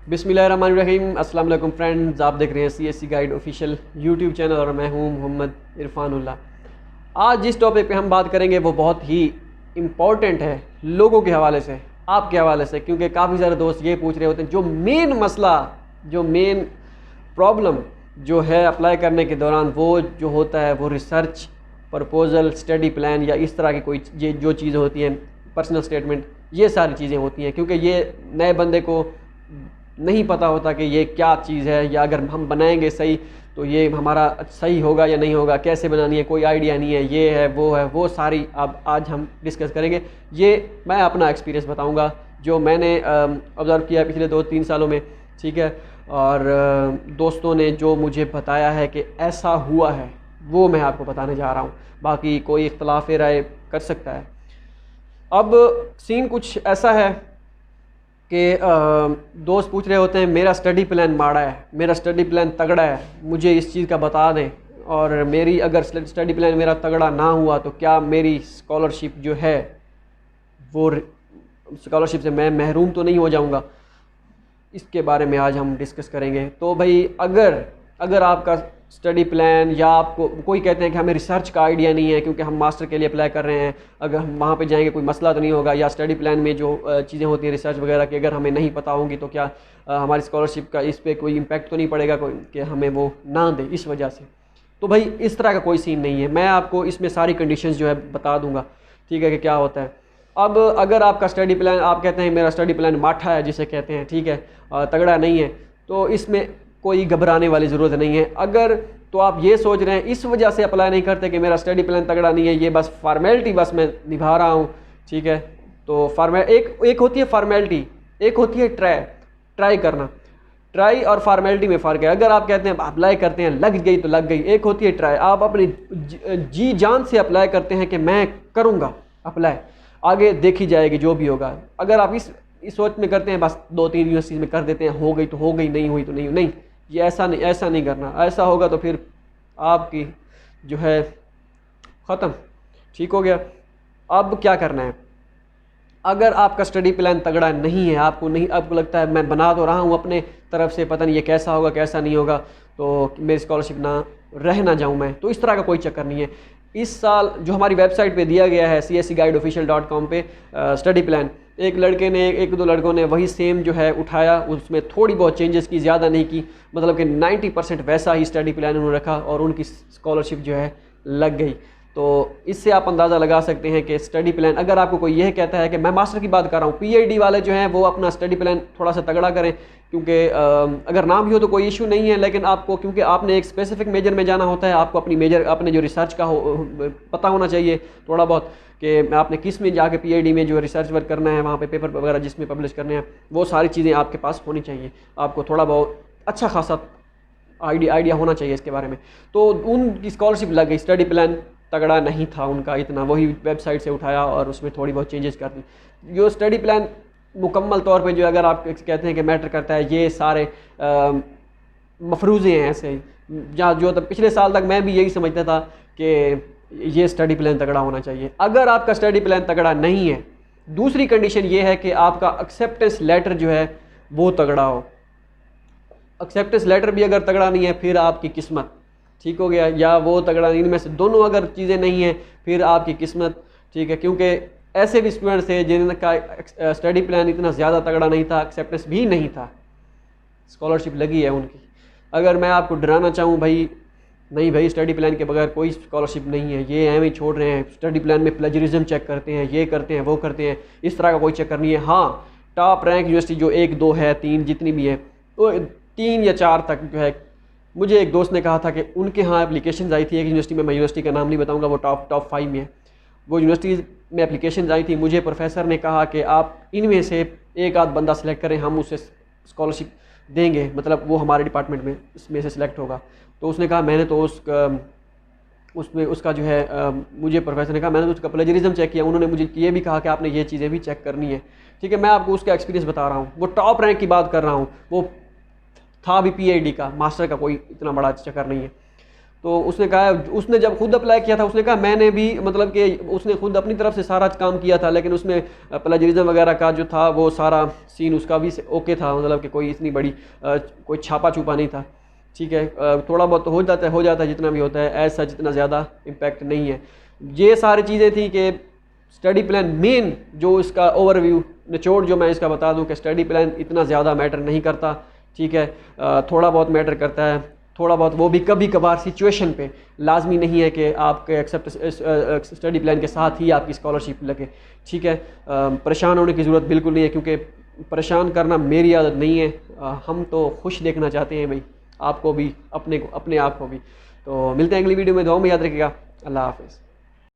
بسم اللہ الرحمن الرحیم۔ السلام علیکم فرینڈز، آپ دیکھ رہے ہیں C S C guide official YouTube channel اور میں ہوں محمد عرفان اللہ۔ آج جس ٹاپک پہ ہم بات کریں گے وہ بہت ہی امپورٹنٹ ہے لوگوں کے حوالے سے، آپ کے حوالے سے، کیونکہ کافی سارے دوست یہ پوچھ رہے ہوتے ہیں جو مین مسئلہ، جو مین پرابلم جو ہے اپلائی کرنے کے دوران، وہ جو ہوتا ہے وہ ریسرچ پرپوزل، اسٹڈی پلان یا اس طرح کی کوئی جو چیزیں ہوتی ہیں، پرسنل اسٹیٹمنٹ، یہ ساری چیزیں ہوتی ہیں، کیونکہ یہ نئے بندے کو نہیں پتہ ہوتا کہ یہ کیا چیز ہے، یا اگر ہم بنائیں گے صحیح تو یہ ہمارا صحیح ہوگا یا نہیں ہوگا، کیسے بنانی ہے، کوئی آئیڈیا نہیں ہے، یہ ہے وہ ساری اب آج ہم ڈسکس کریں گے۔ یہ میں اپنا ایکسپیرینس بتاؤں گا جو میں نے آبزرو کیا پچھلے 2-3 سالوں میں، ٹھیک ہے، اور دوستوں نے جو مجھے بتایا ہے کہ ایسا ہوا ہے وہ میں آپ کو بتانے جا رہا ہوں، باقی کوئی اختلاف رائے کر سکتا ہے۔ اب سین کچھ ایسا ہے کہ دوست پوچھ رہے ہوتے ہیں میرا اسٹڈی پلان ماڑا ہے، میرا اسٹڈی پلان تگڑا ہے، مجھے اس چیز کا بتا دیں، اور میری اگر اسٹڈی پلان میرا تگڑا نہ ہوا تو کیا میری اسکالرشپ جو ہے وہ اسکالرشپ سے میں محروم تو نہیں ہو جاؤں گا؟ اس کے بارے میں آج ہم ڈسکس کریں گے۔ تو بھائی اگر آپ کا اسٹڈی پلان، یا آپ کو کوئی کہتے ہیں کہ ہمیں ریسرچ کا آئیڈیا نہیں ہے کیونکہ ہم ماسٹر کے لیے اپلائی کر رہے ہیں، اگر ہم وہاں پہ جائیں گے کوئی مسئلہ تو نہیں ہوگا، یا اسٹڈی پلان میں جو چیزیں ہوتی ہیں ریسرچ وغیرہ کی اگر ہمیں نہیں پتہ ہوں گی تو کیا ہماری اسکالرشپ کا اس پہ کوئی امپیکٹ تو نہیں پڑے گا کہ ہمیں وہ نہ دے اس وجہ سے؟ تو بھائی اس طرح کا کوئی سین نہیں ہے، میں آپ کو اس میں ساری کنڈیشنز جو ہے بتا دوں گا، ٹھیک ہے، کہ کیا ہوتا ہے۔ اب اگر آپ کا اسٹڈی پلان، آپ کہتے ہیں میرا اسٹڈی پلان ماٹھا ہے جسے کہتے ہیں، ٹھیک ہے، تگڑا نہیں ہے، تو اس میں کوئی گھبرانے والی ضرورت نہیں ہے۔ اگر تو آپ یہ سوچ رہے ہیں اس وجہ سے اپلائی نہیں کرتے کہ میرا اسٹڈی پلان تگڑا نہیں ہے، یہ بس فارمیلٹی بس میں نبھا رہا ہوں، ٹھیک ہے، تو ایک ہوتی ہے فارمیلٹی، ایک ہوتی ہے ٹرائی کرنا۔ ٹرائی اور فارمیلٹی میں فرق ہے۔ اگر آپ کہتے ہیں اپلائی کرتے ہیں لگ گئی تو لگ گئی، ایک ہوتی ہے ٹرائی، آپ اپنی جی جان سے اپلائی کرتے ہیں کہ میں کروں گا اپلائی، آگے دیکھی جائے گی جو بھی ہوگا۔ اگر آپ اس سوچ میں کرتے ہیں بس 2-3 یونیورسٹیز میں کر دیتے ہیں، ہو گئی تو ہو گئی، نہیں ہوئی تو نہیں، یہ ایسا نہیں کرنا۔ ایسا ہوگا تو پھر آپ کی جو ہے ختم، ٹھیک ہو گیا۔ اب کیا کرنا ہے؟ اگر آپ کا اسٹڈی پلان تگڑا نہیں ہے، آپ کو لگتا ہے میں بنا تو رہا ہوں اپنے طرف سے، پتہ نہیں یہ کیسا ہوگا کیسا نہیں ہوگا، تو میری اسکالرشپ نہ جاؤں میں، تو اس طرح کا کوئی چکر نہیں ہے۔ اس سال جو ہماری ویب سائٹ پہ دیا گیا ہے cscguideofficial.com پہ اسٹڈی پلان، ایک دو لڑکوں نے وہی سیم جو ہے اٹھایا، اس میں تھوڑی بہت چینجز کی، زیادہ نہیں کی، مطلب کہ 90% ویسا ہی اسٹڈی پلان انہوں نے رکھا اور ان کی اسکالرشپ جو ہے لگ گئی۔ تو اس سے آپ اندازہ لگا سکتے ہیں کہ اسٹڈی پلان، اگر آپ کو کوئی یہ کہتا ہے کہ میں ماسٹر کی بات کر رہا ہوں، پی ایچ ڈی والے جو ہیں وہ اپنا اسٹڈی پلان تھوڑا سا تگڑا کریں، کیونکہ اگر نام بھی ہو تو کوئی ایشو نہیں ہے، لیکن آپ کو کیونکہ آپ نے ایک اسپیسیفک میجر میں جانا ہوتا ہے، آپ کو اپنے جو ریسرچ کا پتہ ہونا چاہیے تھوڑا بہت، کہ آپ نے کس میں جا کے پی ایچ ڈی میں جو ریسرچ ورک کرنا ہے، وہاں پہ پیپر وغیرہ جس میں پبلش کرنے ہیں، وہ ساری چیزیں آپ کے پاس ہونی چاہیے، آپ کو تھوڑا بہت اچھا خاصا آئیڈیا ہونا چاہیے اس کے بارے میں۔ تو ان کی اسکالرشپ لگ گئی، اسٹڈی پلان تگڑا نہیں تھا ان کا اتنا، وہی ویب سائٹ سے اٹھایا اور اس میں تھوڑی بہت چینجز کر دی۔ جو اسٹڈی پلان مکمل طور پہ جو اگر آپ کہتے ہیں کہ میٹر کرتا ہے، یہ سارے مفروضے ہیں ایسے ہی، جو پچھلے سال تک میں بھی یہی سمجھتا تھا کہ یہ اسٹڈی پلان تگڑا ہونا چاہیے۔ اگر آپ کا اسٹڈی پلان تگڑا نہیں ہے، دوسری کنڈیشن یہ ہے کہ آپ کا ایکسیپٹنس لیٹر جو ہے وہ تگڑا ہو۔ ایکسیپٹنس لیٹر بھی اگر تگڑا نہیں ہے پھر آپ کی قسمت، ٹھیک ہو گیا، یا وہ تگڑا نہیں، ان میں سے دونوں اگر چیزیں نہیں ہیں پھر آپ کی قسمت، ٹھیک ہے، کیونکہ ایسے بھی اسٹوڈنٹس تھے جن کا اسٹڈی پلان اتنا زیادہ تگڑا نہیں تھا، ایکسیپٹنس بھی نہیں تھا، اسکالرشپ لگی ہے ان کی۔ اگر میں آپ کو ڈرانا چاہوں بھائی، نہیں بھائی، اسٹڈی پلان کے بغیر کوئی اسکالرشپ نہیں ہے، یہ ایویں ہی چھوڑ رہے ہیں، اسٹڈی پلان میں پلیجرزم چیک کرتے ہیں، یہ کرتے ہیں وہ کرتے ہیں، اس طرح کا کوئی چکر نہیں ہے۔ ہاں، ٹاپ رینک یونیورسٹی جو 1 2 ہے، 3 جتنی بھی ہے، وہ 3 یا 4 تک جو ہے، مجھے ایک دوست نے کہا تھا کہ ان کے ہاں اپلیکیشنز آئی تھی ایک یونیورسٹی میں یونیورسٹی کا نام نہیں بتاؤں گا، وہ ٹاپ 5 میں ہے، وہ یونیورسٹیز میں اپلیکیشنز آئی تھی، مجھے پروفیسر نے کہا کہ آپ ان میں سے ایک آدھ بندہ سلیکٹ کریں، ہم اسے اسکالرشپ دیں گے، مطلب وہ ہمارے ڈپارٹمنٹ میں اس میں سے سلیکٹ ہوگا۔ تو اس نے کہا میں نے تو اس کا جو ہے، مجھے پروفیسر نے کہا میں نے تو اس کا پلیجرزم چیک کیا، انہوں نے مجھے یہ بھی کہا کہ آپ نے یہ چیزیں بھی چیک کرنی ہے، ٹھیک ہے، میں آپ کو اس کا ایکسپیرینس بتا رہا ہوں، وہ ٹاپ رینک کی بات کر رہا ہوں، وہ تھا بھی پی ایچ ڈی کا، ماسٹر کا کوئی اتنا بڑا چکر نہیں ہے۔ تو اس نے کہا، اس نے جب خود اپلائی کیا تھا اس نے کہا میں نے بھی مطلب کہ اس نے خود اپنی طرف سے سارا کام کیا تھا، لیکن اس میں پلیجرزم وغیرہ کا جو تھا وہ سارا سین اس کا بھی اوکے تھا، مطلب کہ کوئی اتنی بڑی کوئی چھاپا چھوپا نہیں تھا، ٹھیک ہے، تھوڑا بہت ہو جاتا ہے جتنا بھی ہوتا ہے، ایسا جتنا زیادہ امپیکٹ نہیں ہے۔ یہ ساری چیزیں تھیں کہ اسٹڈی پلان مین جو اس کا اوور ویو نچوڑ جو میں اس کا بتا دوں کہ اسٹڈی پلان اتنا زیادہ میٹر نہیں کرتا، ٹھیک ہے، تھوڑا بہت میٹر کرتا ہے، تھوڑا بہت وہ بھی کبھی کبھار سچویشن پہ، لازمی نہیں ہے کہ آپ کے اسٹڈی پلان کے ساتھ ہی آپ کی اسکالرشپ لگے، ٹھیک ہے۔ پریشان ہونے کی ضرورت بالکل نہیں ہے، کیونکہ پریشان کرنا میری عادت نہیں ہے، ہم تو خوش دیکھنا چاہتے ہیں بھائی، آپ کو بھی، اپنے آپ کو بھی۔ تو ملتے ہیں اگلی ویڈیو میں، دعاؤں میں یاد رکھیے گا، اللہ حافظ۔